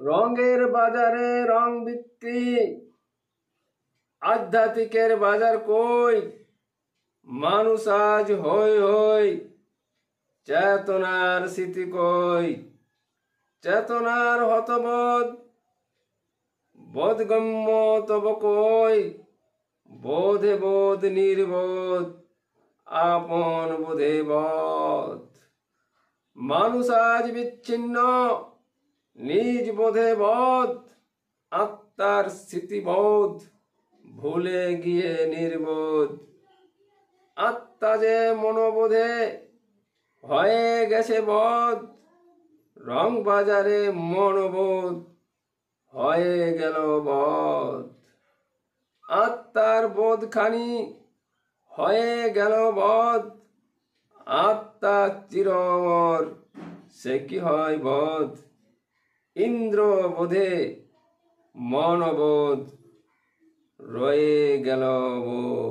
রঙের বাজারে রং বিক্রি, আধ্যাত্মিকের বাজার কই? মানুষ আজ হই হই, চেতনার স্মৃতি কই? চেতনার হতবোধ, বোধগম্য তব কই? বোধে বোধ নির্বোধ, আপন বোধে বোধ। মানুষ আজ বিচ্ছিন্ন, নিজ বোধে বোধ, আত্মার স্মৃতিবোধ ভুলে গিয়ে নির্বোধ। আত্মা যে মনোবোধে হয়ে গেছে বোধ, রং বাজারে মনোবোধ হয়ে গেল বোধ। আত্মার বোধখানি হয়ে গেল বোধ, আত্মা চিরমর, সে কি হয় বোধ? ইন্দ্র বোধে মনোবোধ রয়ে গেল বোধ।